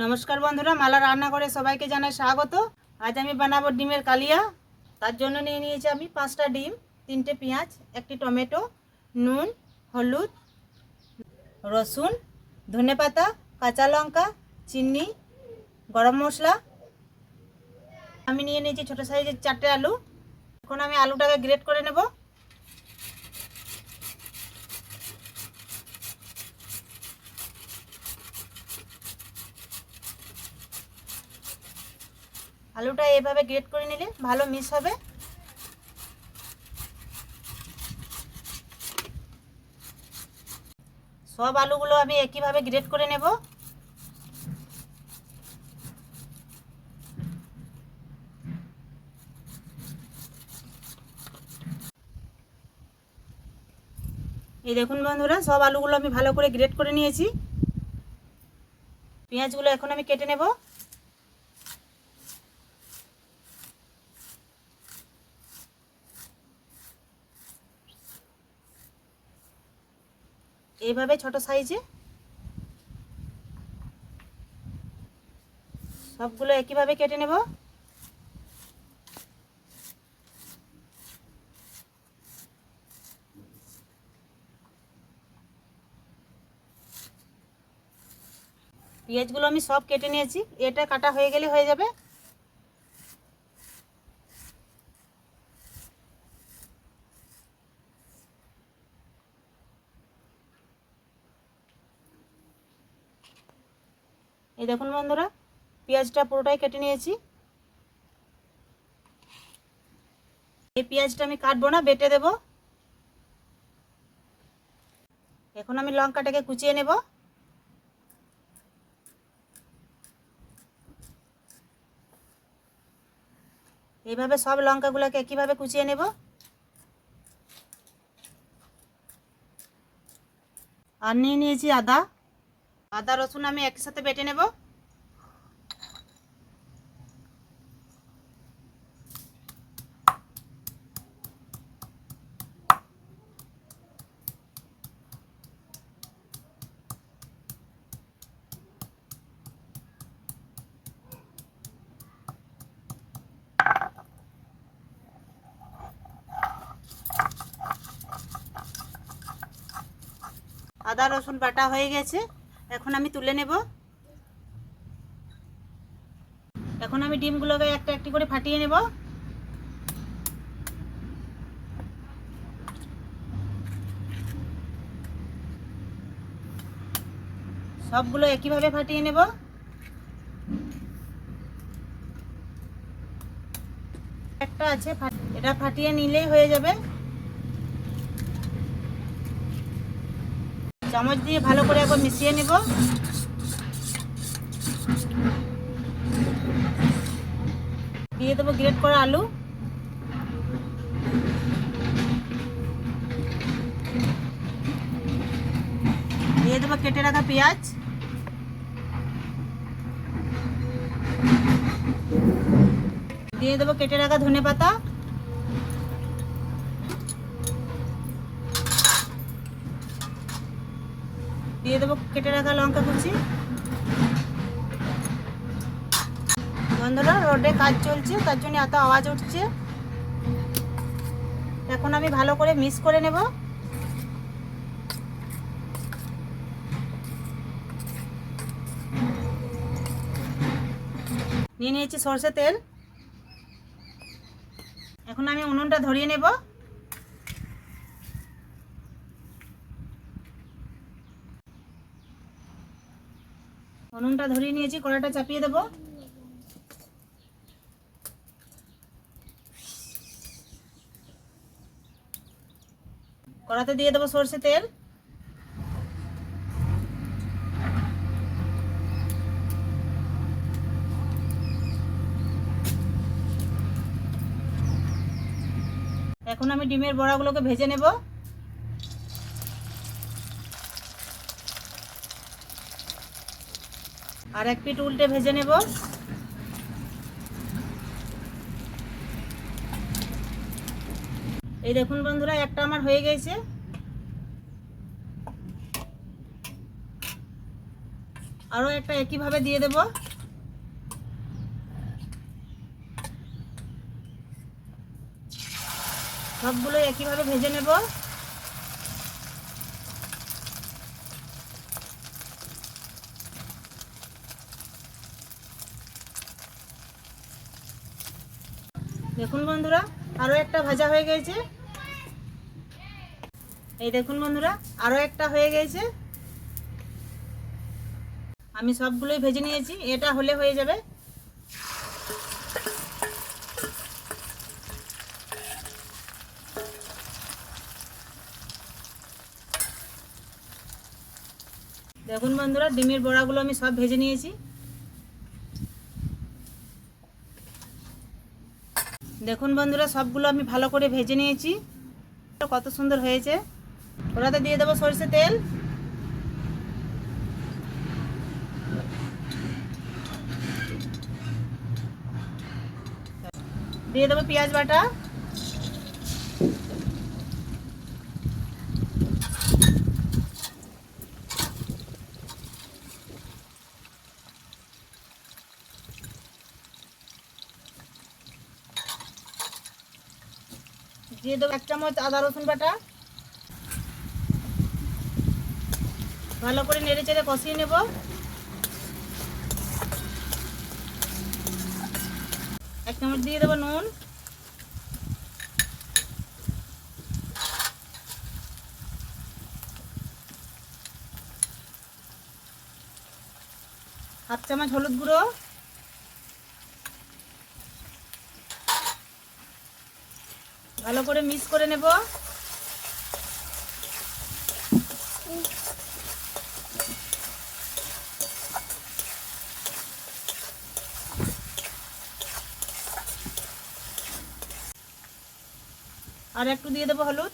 নমস্কার বন্ধুরা, মালা রান্নাঘরে সবাইকে জানাই স্বাগত। আজ আমি বানাবো ডিমের কালিয়া। তার জন্য নিয়ে নিয়েছি আমি 5টা ডিম, 3টে পেঁয়াজ, 1টি টমেটো, নুন, হলুদ, রসুন, ধনেপাতা, কাঁচা লঙ্কা, চিনি, গরম মশলা। আমি নিয়ে নিয়েছি ছোটো সাইজের 4টে আলু। এখন আমি আলুটাকে গ্রেট করে নেব। আলুটা এভাবে গ্রেট করে নিলে ভালো মিক্স হবে। সব আলুগুলো আমি একইভাবে গ্রেট করে নেব। এই দেখুন বন্ধুরা, সব আলুগুলো আমি ভালো করে গ্রেট করে নিয়েছি। পেঁয়াজগুলো এখন আমি কেটে নেব। এইভাবে ছোট সাইজে সবগুলো একইভাবে কেটে নেব। পেঁয়াজগুলো আমি সব কেটে নিয়েছি, এটা কাটা হয়ে গেলে হয়ে যাবে। এই দেখুন বন্ধুরা, পেঁয়াজটা পুরোটাই কেটে নিয়েছি। এই পেঁয়াজটা আমি কাটবো না, বেটে দেব। এখন আমি লঙ্কাটাকে কুচিয়ে নেব। এইভাবে সব লঙ্কাগুলোকে একইভাবে কুচিয়ে নেব। আর নিয়ে নিয়েছি আদা। আদা রসুন আমি একসাথে বেটে নেব। আদা রসুন বাটা হয়ে গেছে, এখন আমি তুলে নেব। এখন আমি ডিমগুলোকে একটা একটি করে ফাটিয়ে নেব। সবগুলো একইভাবে ফাটিয়ে নেব। একটা আছে, এটা ফাটিয়ে নিলেই হয়ে যাবে। চামচ দিয়ে ভালো করে একবার মিশিয়ে নেব। দিয়ে দেবো গ্রেট করা আলু, দিয়ে দেবো কেটে রাখা পেঁয়াজ, দিয়ে দেবো কেটে রাখা ধনেপাতা, দিয়ে দেবো কেটে রাখা লঙ্কা কুচি। বন্ধুরা, রোডে কাজ চলছে, তার জন্য এত আওয়াজ উঠছে। এখন আমি ভালো করে মিক্স করে নেব। নিয়ে নিয়েছি সরষে তেল। এখন আমি উনুনটা ধরিয়ে নেব। উনুনটা ধরিয়ে নিয়েছি, কড়াইটা চাপিয়ে দেব। কড়াতে দিয়ে দেবো সরষে তেল। এখন আমি ডিমের বড়াগুলোকে ভেজে নেব। আর এক পিঠ উল্টে ভেজে নেব। এই দেখুন বন্ধুরা, একটা আমার হয়ে গেছে। আরও একটা একইভাবে দিয়ে দেব। সবগুলো একইভাবে ভেজে নেব। দেখুন বন্ধুরা, আরও একটা ভাজা হয়ে গেছে। এই দেখুন বন্ধুরা, আরও একটা হয়ে গেছে। আমি সবগুলোই ভেজে নিয়েছি, এটা হলে হয়ে যাবে। দেখুন বন্ধুরা, ডিমের বড়াগুলো আমি সব ভেজে নিয়েছি। দেখুন বন্ধুরা, সবগুলো আমি ভালো করে ভেজে নিয়েছি। কত সুন্দর হয়েছে। ওটাতে দিয়ে দেবো সরষে তেল, দিয়ে দেবো পেঁয়াজ বাটা, দিয়ে দেবো 1 চামচ আদা রসুন বাটা। ভালো করে নেড়ে চেড়ে কষিয়ে নেব। 1 চামচ দিয়ে দেবো নুন, হাফ চামচ হলুদ গুঁড়ো, ভালো করে মিক্স করে নেব। আর একটু দিয়ে দেবো হলুদ,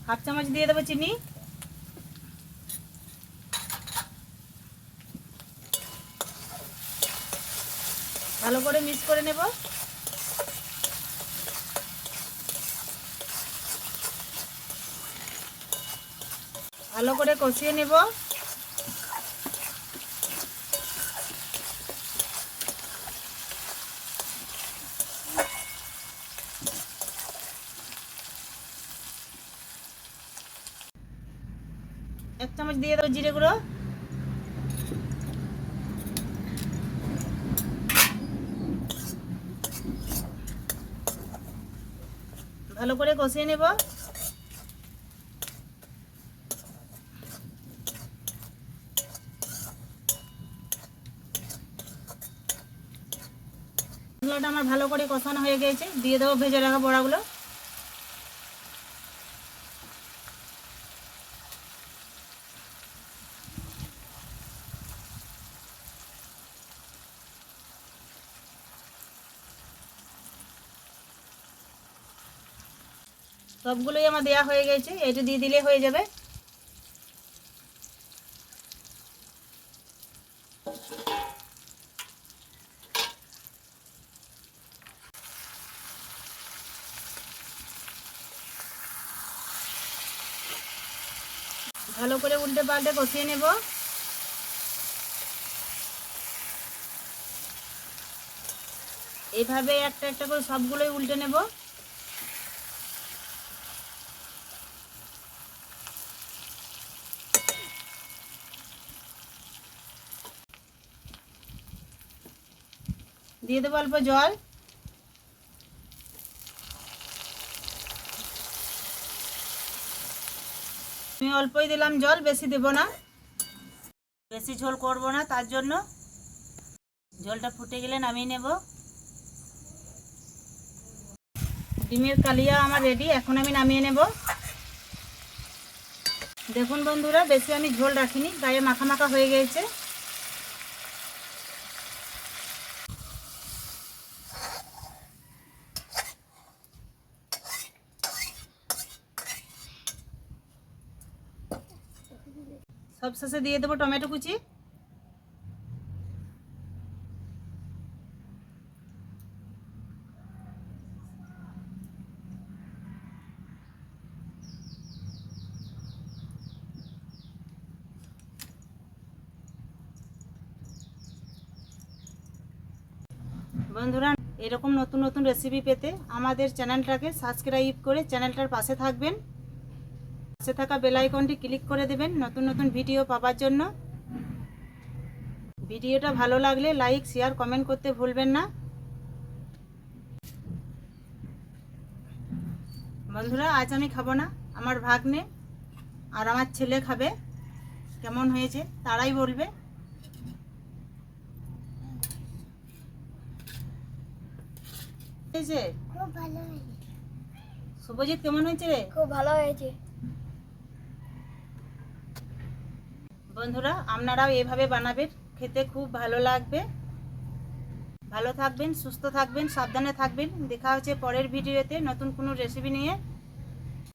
হাফ চামচ দিয়ে দেবো চিনি, ভালো করে মিক্স করে নেব। ভালো করে কষিয়ে নেব। এক চামচ দিয়ে দেবো জিরে গুঁড়ো, ভালো করে কষিয়ে নেব। মশলাটা আমার ভালো করে কষানো হয়ে গেছে, দিয়ে দেবো ভেজে রাখা বড়াগুলো। সবগুলোই আমার দেয়া হয়ে গেছে, এটা দিয়ে দিলে হয়ে যাবে। ভালো করে উল্টে পাল্টে কষিয়ে নেব। এইভাবে একটা একটা করে সবগুলোই উল্টে নেব। দিয়ে দেবো অল্প জল, আমি অল্পই দিলাম জল, বেশি দেব না, বেশি ঝোল করব না, তার জন্য। ঝোলটা ফুটে গেলে নামিয়ে নেব। ডিমের কালিয়া আমার রেডি, এখন আমি নামিয়ে নেব। দেখুন বন্ধুরা, বেশি আমি ঝোল রাখিনি, গায়ে মাখা মাখা হয়ে গেছে। সব শেষে দিয়ে দেবো টমেটো কুচি, বন্ধুরা, এরকম নতুন নতুন রেসিপি পেতে আমাদের চ্যানেলটাকে সাবস্ক্রাইব করে চ্যানেলটার পাশে থাকবেন। পাশে থাকা বেল আইকনটি ক্লিক করে দেবেন নতুন নতুন ভিডিও পাওয়ার জন্য। ভিডিওটা ভালো লাগলে লাইক, শেয়ার, কমেন্ট করতে ভুলবেন না। বন্ধুরা, আজ আমি খাবো না, আমার ভাগ্নে আর আমার ছেলে খাবে। কেমন হয়েছে তারাই বলবে। খুব ভালো হয়েছে। শুভজিৎ, কেমন হয়েছে রে? খুব ভালো হয়েছে। বন্ধুরা, আপনারাও এভাবে বানাবেন, খেতে খুব ভালো লাগবে। ভালো থাকবেন, সুস্থ থাকবেন, সাবধানে থাকবেন। দেখা হচ্ছে পরের ভিডিওতে নতুন কোনো রেসিপি নিয়ে।